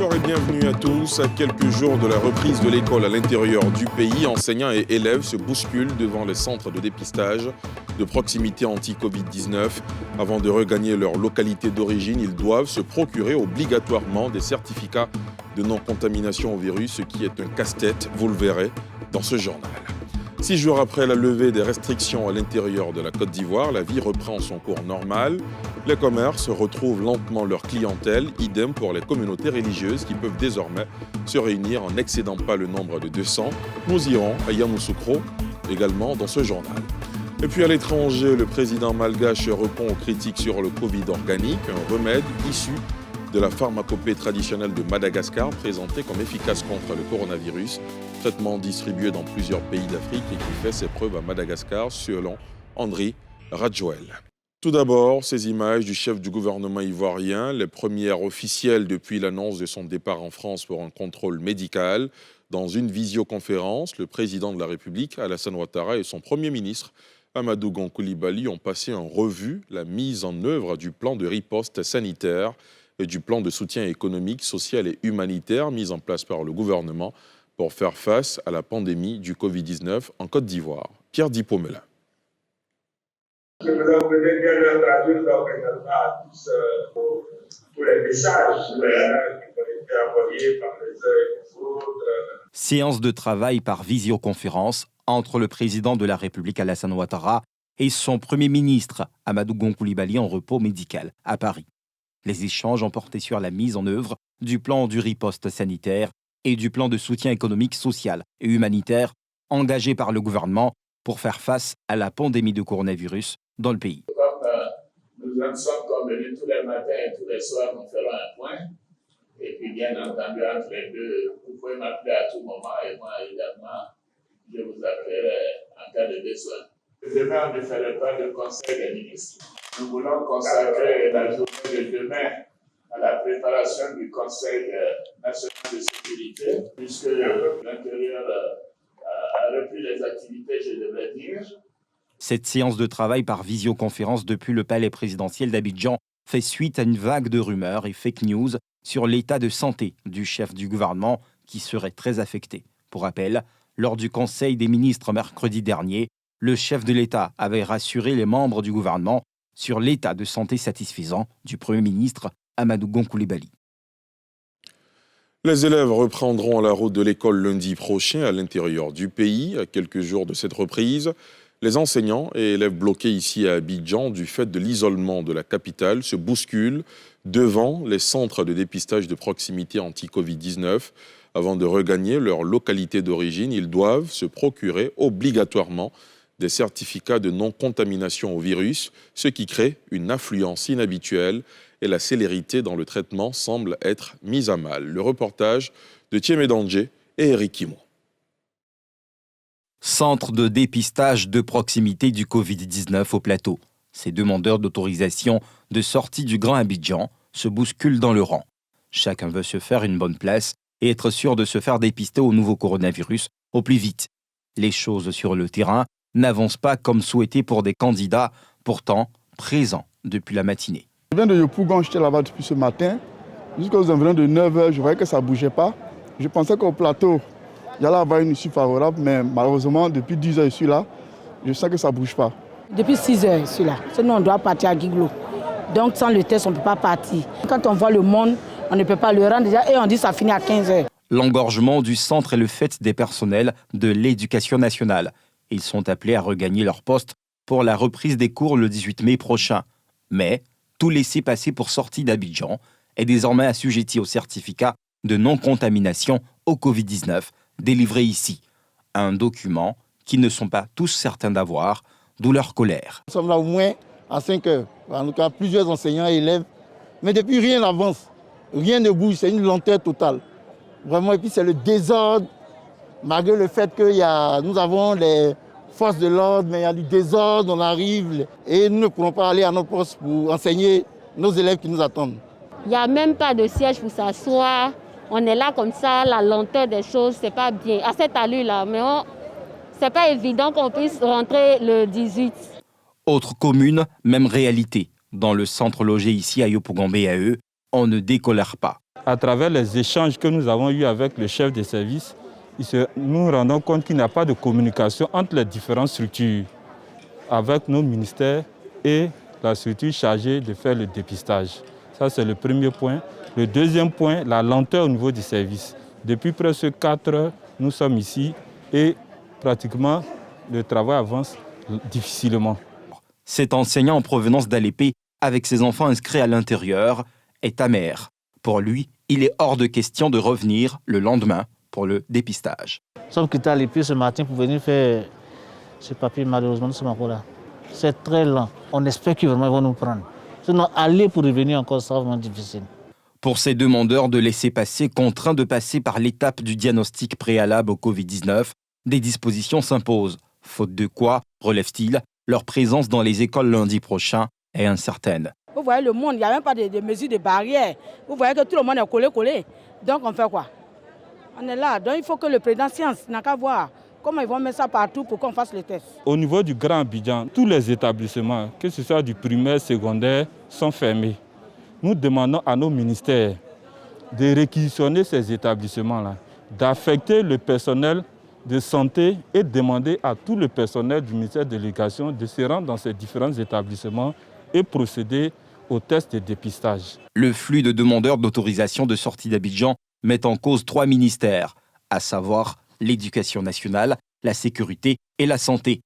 Bonsoir et bienvenue à tous. À quelques jours de la reprise de l'école à l'intérieur du pays, enseignants et élèves se bousculent devant les centres de dépistage de proximité anti-Covid-19. Avant de regagner leur localité d'origine, ils doivent se procurer obligatoirement des certificats de non-contamination au virus, ce qui est un casse-tête, vous le verrez dans ce journal. 6 jours après la levée des restrictions à l'intérieur de la Côte d'Ivoire, la vie reprend son cours normal. Les commerces retrouvent lentement leur clientèle, idem pour les communautés religieuses qui peuvent désormais se réunir en n'excédant pas le nombre de 200. Nous irons à Yamoussoukro également dans ce journal. Et puis à l'étranger, le président malgache répond aux critiques sur le Covid organique, un remède issu de la pharmacopée traditionnelle de Madagascar, présentée comme efficace contre le coronavirus, traitement distribué dans plusieurs pays d'Afrique et qui fait ses preuves à Madagascar, selon Andri Radjoel. Tout d'abord, ces images du chef du gouvernement ivoirien, les premières officielles depuis l'annonce de son départ en France pour un contrôle médical. Dans une visioconférence, le président de la République, Alassane Ouattara, et son premier ministre, Amadou Gon Coulibaly, ont passé en revue la mise en œuvre du plan de riposte sanitaire et du plan de soutien économique, social et humanitaire mis en place par le gouvernement pour faire face à la pandémie du Covid-19 en Côte d'Ivoire. Pierre Dipomela. Je vous en prie bien de traduire donc également tous les messages qui ont été envoyés par les uns et les autres. Séance de travail par visioconférence entre le président de la République Alassane Ouattara et son premier ministre Amadou Gon Coulibaly en repos médical à Paris. Les échanges ont porté sur la mise en œuvre du plan du riposte sanitaire et du plan de soutien économique, social et humanitaire engagé par le gouvernement pour faire face à la pandémie de coronavirus dans le pays. Comme nous en sommes convenus tous les matins et tous les soirs, nous ferons un point. Et puis bien entendu, entre les deux, vous pouvez m'appeler à tout moment et moi également, je vous appellerai en cas de besoin. Demain, on ne ferait pas de conseil des ministres. Nous voulons consacrer la journée de demain à la préparation du Conseil national de sécurité, puisque l'intérieur a repris les activités, je devrais dire. Cette séance de travail par visioconférence depuis le palais présidentiel d'Abidjan fait suite à une vague de rumeurs et fake news sur l'état de santé du chef du gouvernement qui serait très affecté. Pour rappel, lors du Conseil des ministres mercredi dernier, le chef de l'État avait rassuré les membres du gouvernement sur l'état de santé satisfaisant du Premier ministre Amadou Gon Coulibaly. Les élèves reprendront la route de l'école lundi prochain à l'intérieur du pays. À quelques jours de cette reprise, les enseignants et élèves bloqués ici à Abidjan du fait de l'isolement de la capitale se bousculent devant les centres de dépistage de proximité anti-Covid-19. Avant de regagner leur localité d'origine, ils doivent se procurer obligatoirement des certificats de non-contamination au virus, ce qui crée une affluence inhabituelle et la célérité dans le traitement semble être mise à mal. Le reportage de Thiemé Dandje et Eric Kimo. Centre de dépistage de proximité du Covid-19 au plateau. Ces demandeurs d'autorisation de sortie du Grand Abidjan se bousculent dans le rang. Chacun veut se faire une bonne place et être sûr de se faire dépister au nouveau coronavirus au plus vite. Les choses sur le terrain n'avancent pas comme souhaité pour des candidats pourtant présents depuis la matinée. Je viens de Yopougon, j'étais là-bas depuis ce matin. Jusqu'aux environs de 9h, je voyais que ça ne bougeait pas. Je pensais qu'au plateau, il y allait avoir une issue favorable, mais malheureusement, depuis 10h, je suis là. Je sens que ça ne bouge pas. Depuis 6h, je suis là. Sinon, on doit partir à Guiglo. Donc, sans le test, on ne peut pas partir. Quand on voit le monde, on ne peut pas le rendre déjà et on dit que ça finit à 15h. L'engorgement du centre est le fait des personnels de l'éducation nationale. Ils sont appelés à regagner leur poste pour la reprise des cours le 18 mai prochain. Mais tout laissez-passer pour sortie d'Abidjan est désormais assujetti au certificat de non-contamination au Covid-19 délivré ici. Un document qu'ils ne sont pas tous certains d'avoir, d'où leur colère. Nous sommes là au moins à 5 heures. En tout cas, plusieurs enseignants et élèves. Mais depuis, rien n'avance. Rien ne bouge. C'est une lenteur totale. Vraiment, et puis c'est le désordre. Malgré le fait que nous avons les forces de l'ordre, mais il y a du désordre, on arrive et nous ne pourrons pas aller à notre poste pour enseigner nos élèves qui nous attendent. Il n'y a même pas de siège pour s'asseoir. On est là comme ça, la lenteur des choses, c'est pas bien. À cette allure-là, mais c'est pas évident qu'on puisse rentrer le 18. Autre commune, même réalité. Dans le centre logé ici à Yopougon BAE, on ne décolère pas. à travers les échanges que nous avons eus avec le chef des services, nous nous rendons compte qu'il n'y a pas de communication entre les différentes structures, avec nos ministères et la structure chargée de faire le dépistage. Ça, c'est le premier point. Le deuxième point, la lenteur au niveau du service. Depuis presque 4 heures, nous sommes ici et pratiquement le travail avance difficilement. Cet enseignant en provenance d'Alépé, avec ses enfants inscrits à l'intérieur, est amer. Pour lui, il est hors de question de revenir le lendemain pour le dépistage. Nous sommes quittés Alépé ce matin pour venir faire ce papier. Malheureusement, nous sommes encore là. C'est très lent. On espère qu'ils vont nous prendre. Sinon, aller pour revenir encore, c'est vraiment difficile. Pour ces demandeurs de laissez-passer contraints de passer par l'étape du diagnostic préalable au Covid-19, des dispositions s'imposent. Faute de quoi, relève-t-il, leur présence dans les écoles lundi prochain est incertaine. Vous voyez le monde, il n'y a même pas de mesures de barrière. Vous voyez que tout le monde est collé. Donc on fait quoi? On est là. Donc il faut que le président Science n'a qu'à voir comment ils vont mettre ça partout pour qu'on fasse les tests. Au niveau du Grand Abidjan, tous les établissements, que ce soit du primaire, secondaire, sont fermés. Nous demandons à nos ministères de réquisitionner ces établissements-là, d'affecter le personnel de santé et demander à tout le personnel du ministère de l'Éducation de se rendre dans ces différents établissements et procéder aux tests de dépistage. Le flux de demandeurs d'autorisation de sortie d'Abidjan met en cause 3 ministères, à savoir l'Éducation nationale, la sécurité et la santé.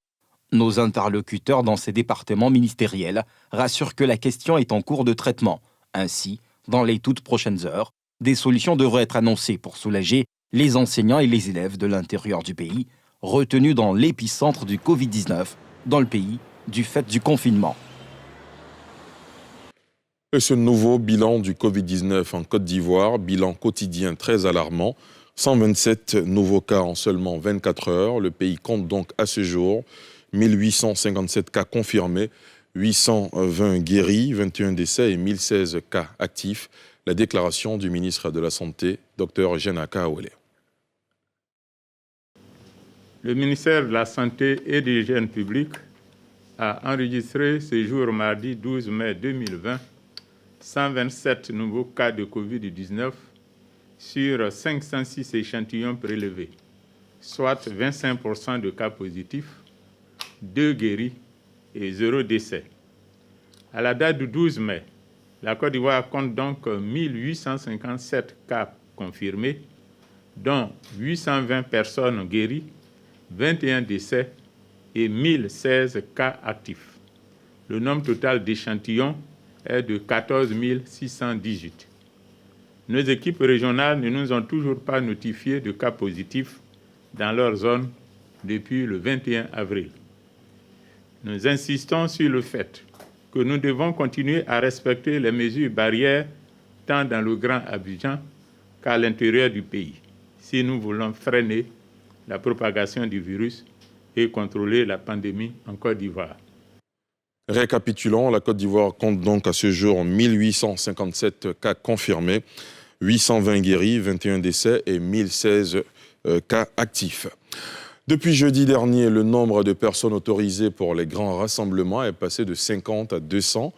Nos interlocuteurs dans ces départements ministériels rassurent que la question est en cours de traitement. Ainsi, dans les toutes prochaines heures, des solutions devraient être annoncées pour soulager les enseignants et les élèves de l'intérieur du pays, retenus dans l'épicentre du Covid-19 dans le pays du fait du confinement. Et ce nouveau bilan du Covid-19 en Côte d'Ivoire, bilan quotidien très alarmant. 127 nouveaux cas en seulement 24 heures. Le pays compte donc à ce jour 1857 cas confirmés, 820 guéris, 21 décès et 1016 cas actifs. La déclaration du ministre de la Santé, Dr Jenaka Awele. Le ministère de la Santé et de l'Hygiène publique a enregistré ce jour mardi 12 mai 2020 127 nouveaux cas de Covid-19 sur 506 échantillons prélevés, soit 25% de cas positifs, 2 guéris et 0 décès. À la date du 12 mai, la Côte d'Ivoire compte donc 1857 cas confirmés, dont 820 personnes guéries, 21 décès et 1016 cas actifs. Le nombre total d'échantillons est de 14 618. Nos équipes régionales ne nous ont toujours pas notifié de cas positifs dans leur zone depuis le 21 avril. Nous insistons sur le fait que nous devons continuer à respecter les mesures barrières tant dans le Grand Abidjan qu'à l'intérieur du pays, si nous voulons freiner la propagation du virus et contrôler la pandémie en Côte d'Ivoire. Récapitulons, la Côte d'Ivoire compte donc à ce jour 1857 cas confirmés, 820 guéris, 21 décès et 1016 cas actifs. Depuis jeudi dernier, le nombre de personnes autorisées pour les grands rassemblements est passé de 50 à 200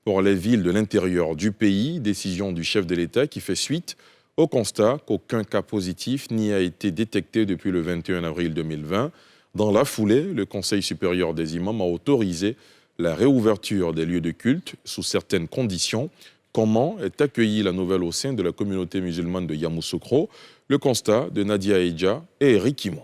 pour les villes de l'intérieur du pays. Décision du chef de l'État qui fait suite au constat qu'aucun cas positif n'y a été détecté depuis le 21 avril 2020. Dans la foulée, le Conseil supérieur des imams a autorisé la réouverture des lieux de culte sous certaines conditions. Comment est accueillie la nouvelle au sein de la communauté musulmane de Yamoussoukro? Le constat de Nadia Eidja et Eric Kimon.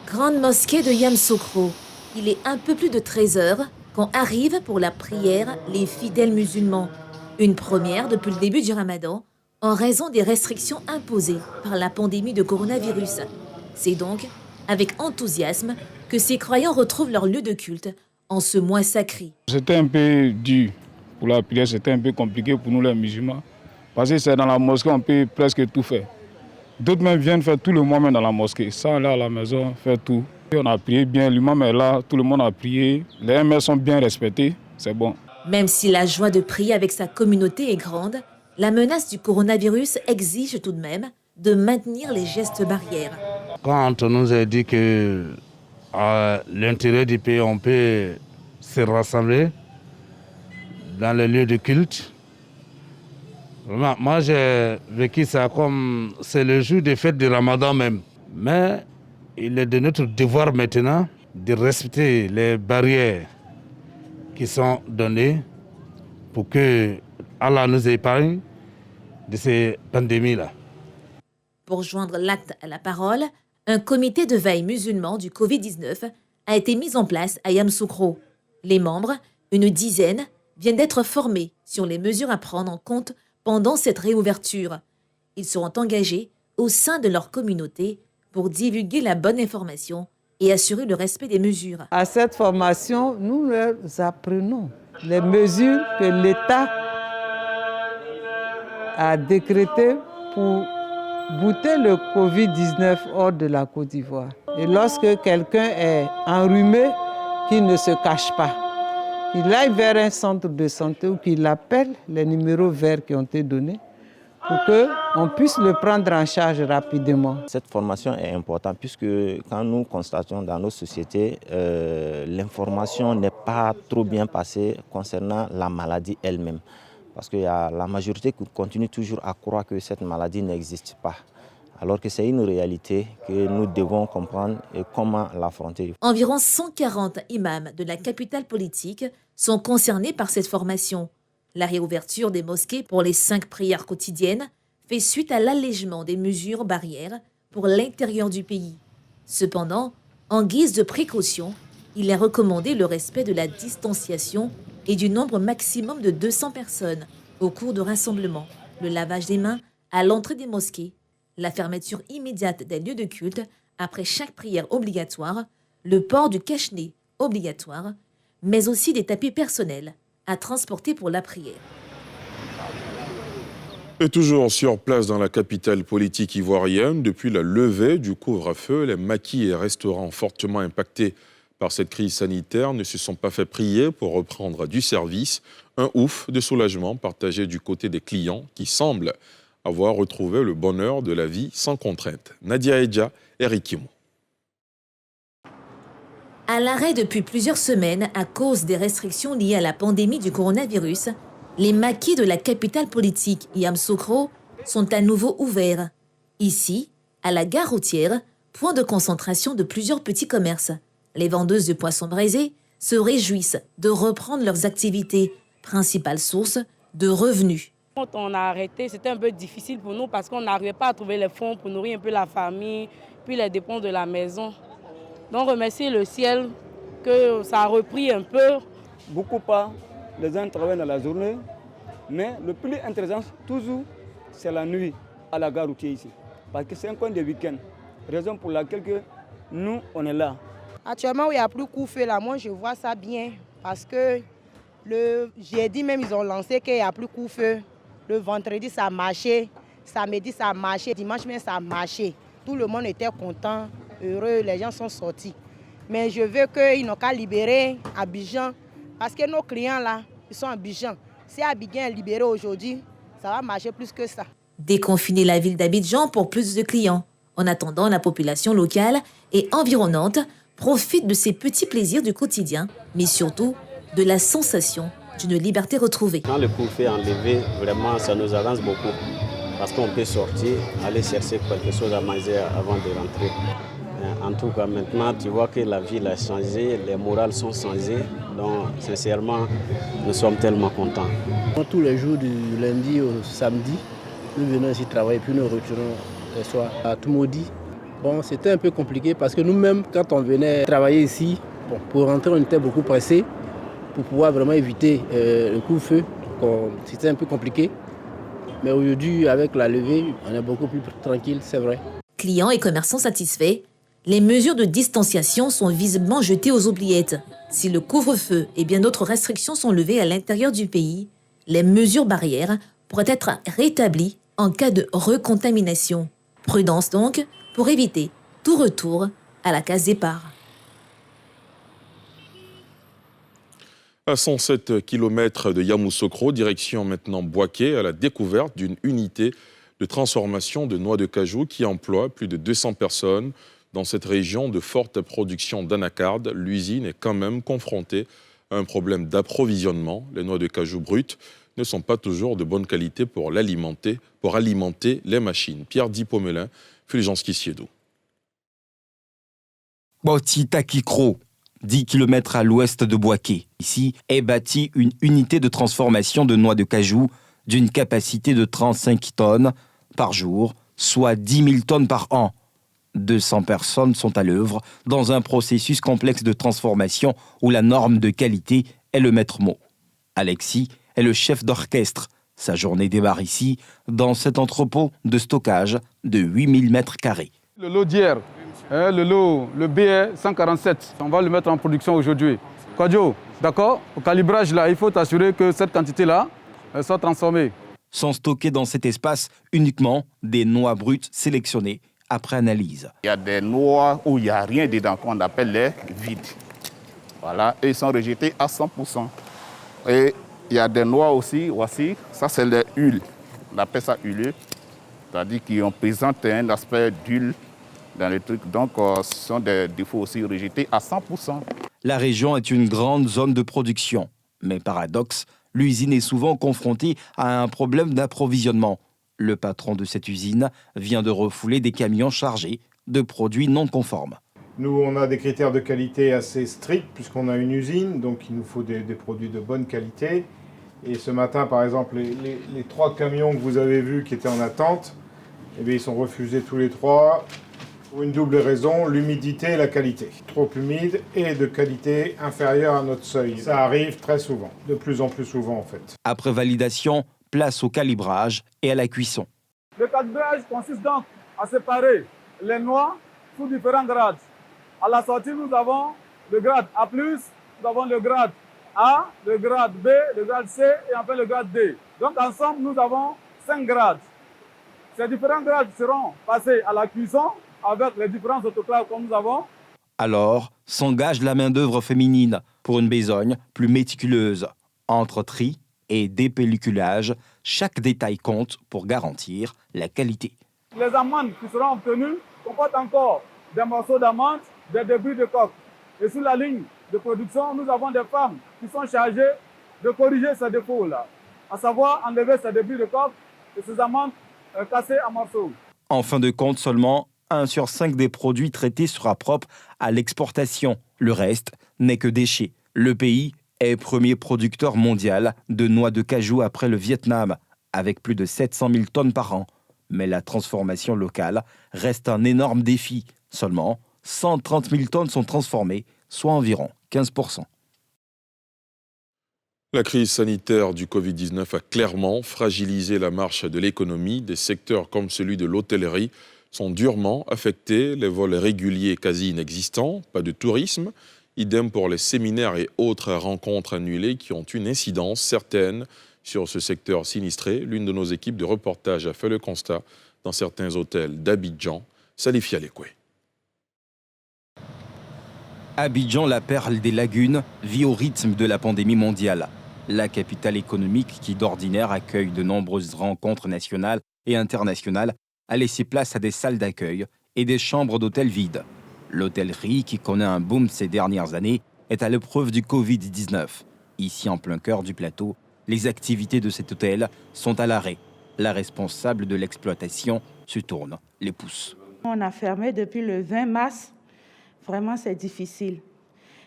Grande mosquée de Yamoussoukro. Il est un peu plus de 13 heures quand arrivent pour la prière les fidèles musulmans. Une première depuis le début du Ramadan, en raison des restrictions imposées par la pandémie de coronavirus. C'est donc avec enthousiasme que ces croyants retrouvent leur lieu de culte en ce mois sacré. C'était un peu dur pour la prière, c'était un peu compliqué pour nous les musulmans, parce que c'est dans la mosquée on peut presque tout faire. D'autres même viennent faire tout le mois même dans la mosquée, sans aller à la maison, faire tout. Et on a prié bien, l'imam est là, tout le monde a prié, les MS sont bien respectés, c'est bon. Même si la joie de prier avec sa communauté est grande, la menace du coronavirus exige tout de même de maintenir les gestes barrières. Quand on nous a dit que à l'intérieur du pays, on peut se rassembler dans les lieux de culte. Vraiment, moi, j'ai vécu ça comme c'est le jour des fêtes du Ramadan même. Mais il est de notre devoir maintenant de respecter les barrières qui sont données pour que Allah nous épargne de ces pandémies-là. Pour joindre l'acte à la parole, un comité de veille musulman du Covid-19 a été mis en place à Yamoussoukro. Les membres, une dizaine, viennent d'être formés sur les mesures à prendre en compte pendant cette réouverture. Ils seront engagés au sein de leur communauté pour divulguer la bonne information et assurer le respect des mesures. À cette formation, nous leur apprenons les mesures que l'État a décrétées pour bouter le Covid-19 hors de la Côte d'Ivoire. Et lorsque quelqu'un est enrhumé, qu'il ne se cache pas, qu'il aille vers un centre de santé ou qu'il appelle les numéros verts qui ont été donnés pour qu'on puisse le prendre en charge rapidement. Cette formation est importante puisque quand nous constatons dans nos sociétés, l'information n'est pas trop bien passée concernant la maladie elle-même. Parce que la majorité continue toujours à croire que cette maladie n'existe pas. Alors que c'est une réalité que nous devons comprendre et comment l'affronter. Environ 140 imams de la capitale politique sont concernés par cette formation. La réouverture des mosquées pour les 5 prières quotidiennes fait suite à l'allègement des mesures barrières pour l'intérieur du pays. Cependant, en guise de précaution, il est recommandé le respect de la distanciation et du nombre maximum de 200 personnes au cours de rassemblements, le lavage des mains à l'entrée des mosquées, la fermeture immédiate des lieux de culte après chaque prière obligatoire, le port du cache-nez obligatoire, mais aussi des tapis personnels à transporter pour la prière. Et toujours sur place dans la capitale politique ivoirienne, depuis la levée du couvre-feu, les maquis et restaurants fortement impactés par cette crise sanitaire ne se sont pas fait prier pour reprendre du service. Un ouf de soulagement partagé du côté des clients qui semblent avoir retrouvé le bonheur de la vie sans contrainte. Nadia Edja, Eric Kimo. À l'arrêt depuis plusieurs semaines à cause des restrictions liées à la pandémie du coronavirus, les maquis de la capitale politique Yamoussoukro sont à nouveau ouverts. Ici, à la gare routière, point de concentration de plusieurs petits commerces. Les vendeuses de poissons braisés se réjouissent de reprendre leurs activités, principale source de revenus. Quand on a arrêté, c'était un peu difficile pour nous parce qu'on n'arrivait pas à trouver les fonds pour nourrir un peu la famille, puis les dépenses de la maison. Donc remercier le ciel que ça a repris un peu. Beaucoup pas, les gens travaillent dans la journée, mais le plus intéressant toujours, c'est la nuit à la gare routière ici. Parce que c'est un coin de week-end, raison pour laquelle nous, on est là. Actuellement, où il n'y a plus couvre-feu là, moi je vois ça bien parce que le jeudi même, ils ont lancé qu'il n'y a plus couvre-feu. Le vendredi, ça a marché. Samedi, ça a marché. Dimanche même, ça a marché. Tout le monde était content, heureux. Les gens sont sortis. Mais je veux qu'ils n'ont qu'à libérer Abidjan. Parce que nos clients, là, ils sont à Abidjan. Si Abidjan est libéré aujourd'hui, ça va marcher plus que ça. Déconfiner la ville d'Abidjan pour plus de clients. En attendant, la population locale et environnante profite de ces petits plaisirs du quotidien, mais surtout de la sensation d'une liberté retrouvée. Quand le couvre-feu est enlevé, vraiment, ça nous avance beaucoup. Parce qu'on peut sortir, aller chercher quelque chose à manger avant de rentrer. En tout cas, maintenant, tu vois que la ville a changé, les morales sont changées. Donc, sincèrement, nous sommes tellement contents. Tous les jours du lundi au samedi, nous venons ici travailler, puis nous retournons le soir à Toumoudi. Bon, c'était un peu compliqué parce que nous-mêmes, quand on venait travailler ici, pour rentrer, on était beaucoup pressés pour pouvoir vraiment éviter le couvre-feu. C'était un peu compliqué. Mais aujourd'hui, avec la levée, on est beaucoup plus tranquille, c'est vrai. Clients et commerçants satisfaits, les mesures de distanciation sont visiblement jetées aux oubliettes. Si le couvre-feu et bien d'autres restrictions sont levées à l'intérieur du pays, les mesures barrières pourraient être rétablies en cas de recontamination. Prudence donc pour éviter tout retour à la case départ. À 107 km de Yamoussoukro, direction maintenant Bouaké, à la découverte d'une unité de transformation de noix de cajou qui emploie plus de 200 personnes. Dans cette région de forte production d'anacarde, l'usine est quand même confrontée un problème d'approvisionnement. Les noix de cajou brutes ne sont pas toujours de bonne qualité pour alimenter les machines. Pierre Dipomelin, Fulgence Kissiedo. Boti Takikro, 10 km à l'ouest de Boaké. Ici est bâtie une unité de transformation de noix de cajou d'une capacité de 35 tonnes par jour, soit 10 000 tonnes par an. 200 personnes sont à l'œuvre dans un processus complexe de transformation où la norme de qualité est le maître mot. Alexis est le chef d'orchestre. Sa journée démarre ici, dans cet entrepôt de stockage de 8000 mètres carrés. Le lot d'hier, le BE 147, on va le mettre en production aujourd'hui. Quadio, d'accord? Au calibrage là, il faut assurer que cette quantité-là soit transformée. Sont stockées dans cet espace uniquement des noix brutes sélectionnées après analyse. Il y a des noix où il n'y a rien dedans, qu'on appelle les vides. Voilà, et ils sont rejetés à 100%. Et il y a des noix aussi, voici, ça c'est les huiles. On appelle ça huileux, c'est-à-dire qu'on présente un aspect d'huile dans les trucs. Donc ce sont des défauts aussi rejetés à 100%. La région est une grande zone de production. Mais paradoxe, l'usine est souvent confrontée à un problème d'approvisionnement. Le patron de cette usine vient de refouler des camions chargés de produits non conformes. Nous, on a des critères de qualité assez stricts puisqu'on a une usine, donc il nous faut des produits de bonne qualité. Et ce matin, par exemple, les 3 camions que vous avez vus qui étaient en attente, eh bien, ils sont refusés tous les 3 pour une double raison, l'humidité et la qualité. Trop humide et de qualité inférieure à notre seuil. Ça arrive très souvent, de plus en plus souvent en fait. Après validation, place au calibrage et à la cuisson. Le calibrage consiste donc à séparer les noix sous différents grades. À la sortie, nous avons le grade A+, nous avons le grade A, le grade B, le grade C et enfin le grade D. Donc ensemble, nous avons 5 grades. Ces différents grades seront passés à la cuisson avec les différents autoclaves que nous avons. Alors, s'engage la main-d'œuvre féminine pour une besogne plus méticuleuse. Entre tri et dépelliculage, chaque détail compte pour garantir la qualité. Les amandes qui seront obtenues comportent encore des morceaux d'amande, des débris de coque. Et sur la ligne de production, nous avons des femmes qui sont chargées de corriger ces défauts-là, à savoir enlever ces débris de coque et ces amandes cassées en morceaux. En fin de compte, seulement 1 sur 5 des produits traités sera propre à l'exportation. Le reste n'est que déchets. Le pays est premier producteur mondial de noix de cajou après le Vietnam, avec plus de 700 000 tonnes par an. Mais la transformation locale reste un énorme défi. Seulement 130 000 tonnes sont transformées, soit environ 15%. La crise sanitaire du Covid-19 a clairement fragilisé la marche de l'économie. Des secteurs comme celui de l'hôtellerie sont durement affectés. Les vols réguliers quasi inexistants, pas de tourisme. Idem pour les séminaires et autres rencontres annulées qui ont une incidence certaine sur ce secteur sinistré. L'une de nos équipes de reportage a fait le constat dans certains hôtels d'Abidjan. Salif Yalekwe. Abidjan, la perle des lagunes, vit au rythme de la pandémie mondiale. La capitale économique qui d'ordinaire accueille de nombreuses rencontres nationales et internationales a laissé place à des salles d'accueil et des chambres d'hôtel vides. L'hôtellerie, qui connaît un boom ces dernières années, est à l'épreuve du Covid-19. Ici, en plein cœur du plateau, les activités de cet hôtel sont à l'arrêt. La responsable de l'exploitation se tourne les pouces. On a fermé depuis le 20 mars. Vraiment, c'est difficile.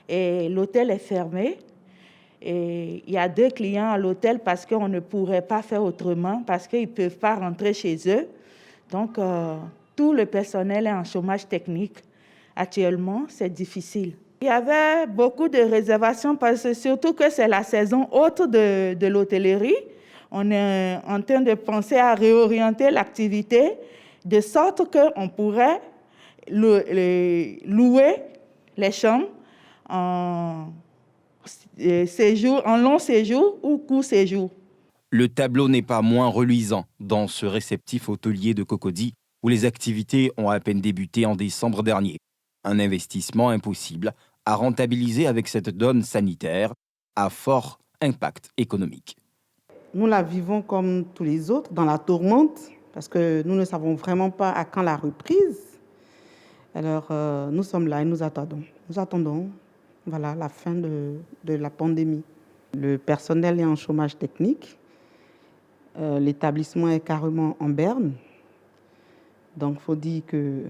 Et l'hôtel est fermé. Et il y a 2 clients à l'hôtel parce qu'on ne pourrait pas faire autrement, parce qu'ils ne peuvent pas rentrer chez eux. Donc, tout le personnel est en chômage technique. Actuellement, c'est difficile. Il y avait beaucoup de réservations, parce que surtout que c'est la saison haute de l'hôtellerie. On est en train de penser à réorienter l'activité de sorte qu'on pourrait louer les chambres en long séjour ou court séjour. Le tableau n'est pas moins reluisant dans ce réceptif hôtelier de Cocody où les activités ont à peine débuté en décembre dernier. Un investissement impossible à rentabiliser avec cette donne sanitaire à fort impact économique. Nous la vivons comme tous les autres, dans la tourmente, parce que nous ne savons vraiment pas à quand la reprise. Alors, nous sommes là et nous attendons. Nous attendons voilà, la fin de la pandémie. Le personnel est en chômage technique. L'établissement est carrément en berne. Donc, il faut dire que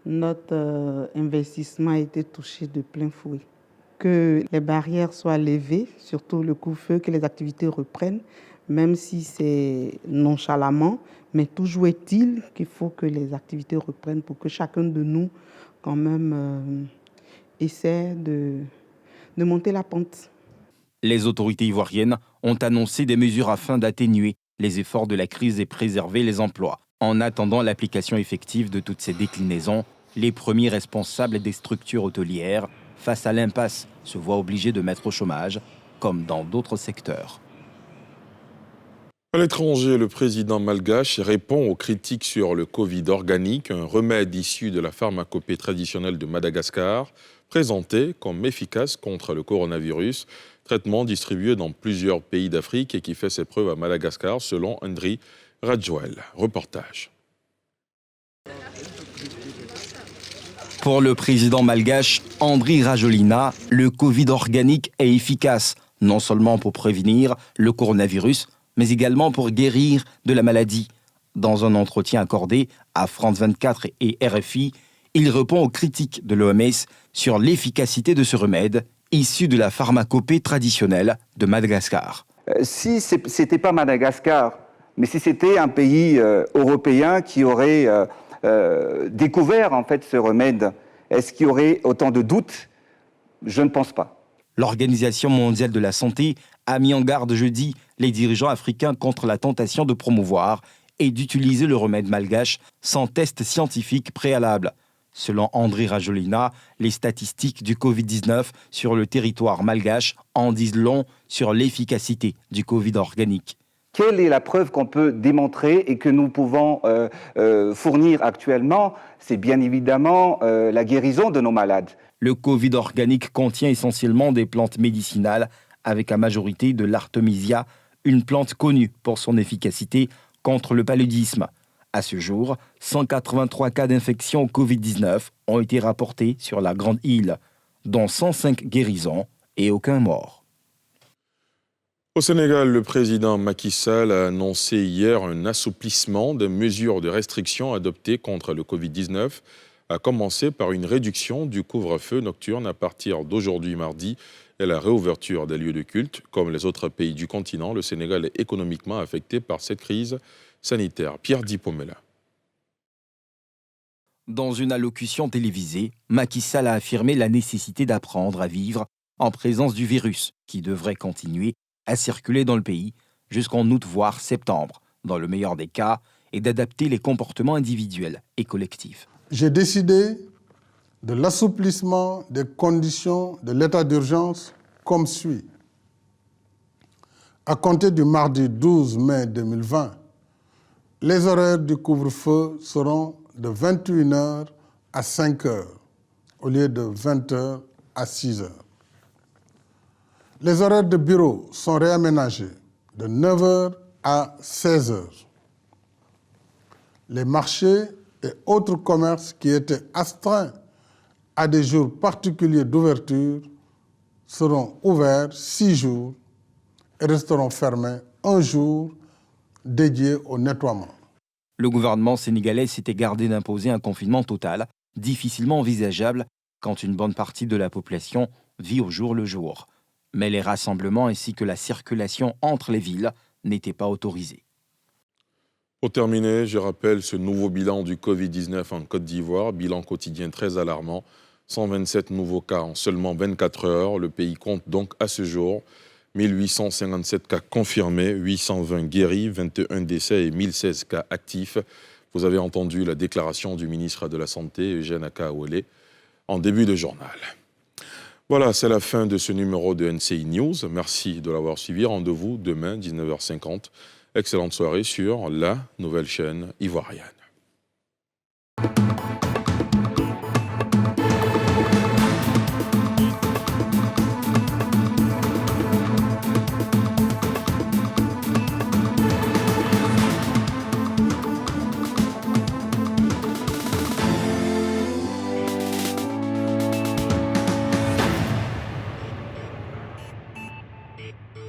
notre investissement a été touché de plein fouet. Que les barrières soient levées, surtout le couvre-feu, que les activités reprennent, même si c'est nonchalamment, mais toujours est-il qu'il faut que les activités reprennent pour que chacun de nous, quand même, essaie de monter la pente. Les autorités ivoiriennes ont annoncé des mesures afin d'atténuer les efforts de la crise et préserver les emplois. En attendant l'application effective de toutes ces déclinaisons, les premiers responsables des structures hôtelières, face à l'impasse, se voient obligés de mettre au chômage, comme dans d'autres secteurs. À l'étranger, le président malgache répond aux critiques sur le Covid organique, un remède issu de la pharmacopée traditionnelle de Madagascar, présenté comme efficace contre le coronavirus, traitement distribué dans plusieurs pays d'Afrique et qui fait ses preuves à Madagascar, selon Andri Rajwel. Reportage. Pour le président malgache Andry Rajoelina, le Covid organique est efficace, non seulement pour prévenir le coronavirus, mais également pour guérir de la maladie. Dans un entretien accordé à France 24 et RFI, il répond aux critiques de l'OMS sur l'efficacité de ce remède issu de la pharmacopée traditionnelle de Madagascar. Si ce n'était pas Madagascar, mais si c'était un pays européen qui aurait découvert en fait ce remède, est-ce qu'il y aurait autant de doutes? Je ne pense pas. L'Organisation mondiale de la santé a mis en garde jeudi les dirigeants africains contre la tentation de promouvoir et d'utiliser le remède malgache sans test scientifique préalable. Selon Andry Rajoelina, les statistiques du Covid-19 sur le territoire malgache en disent long sur l'efficacité du Covid organique. Quelle est la preuve qu'on peut démontrer et que nous pouvons fournir actuellement? C'est bien évidemment la guérison de nos malades. Le Covid organique contient essentiellement des plantes médicinales avec la majorité de l'Artemisia, une plante connue pour son efficacité contre le paludisme. À ce jour, 183 cas d'infection au Covid-19 ont été rapportés sur la Grande Île, dont 105 guérisons et aucun mort. Au Sénégal, le président Macky Sall a annoncé hier un assouplissement des mesures de restriction adoptées contre le Covid-19, à commencer par une réduction du couvre-feu nocturne à partir d'aujourd'hui mardi et la réouverture des lieux de culte. Comme les autres pays du continent, le Sénégal est économiquement affecté par cette crise sanitaire. Pierre Dipomela. Dans une allocution télévisée, Macky Sall a affirmé la nécessité d'apprendre à vivre en présence du virus, qui devrait continuer à circuler dans le pays jusqu'en août voire septembre, dans le meilleur des cas, et d'adapter les comportements individuels et collectifs. J'ai décidé de l'assouplissement des conditions de l'état d'urgence comme suit. À compter du mardi 12 mai 2020, les horaires du couvre-feu seront de 21h à 5h, au lieu de 20h à 6h. Les horaires de bureau sont réaménagés de 9h à 16h. Les marchés et autres commerces qui étaient astreints à des jours particuliers d'ouverture seront ouverts 6 jours et resteront fermés 1 jour dédié au nettoiement. Le gouvernement sénégalais s'était gardé d'imposer un confinement total, difficilement envisageable quand une bonne partie de la population vit au jour le jour. Mais les rassemblements ainsi que la circulation entre les villes n'étaient pas autorisés. Pour terminer, je rappelle ce nouveau bilan du Covid-19 en Côte d'Ivoire, bilan quotidien très alarmant. 127 nouveaux cas en seulement 24 heures. Le pays compte donc à ce jour 1857 cas confirmés, 820 guéris, 21 décès et 1016 cas actifs. Vous avez entendu la déclaration du ministre de la Santé, Eugène Akaouele, en début de journal. Voilà, c'est la fin de ce numéro de NCI News. Merci de l'avoir suivi. Rendez-vous demain, 19h50. Excellente soirée sur la nouvelle chaîne ivoirienne.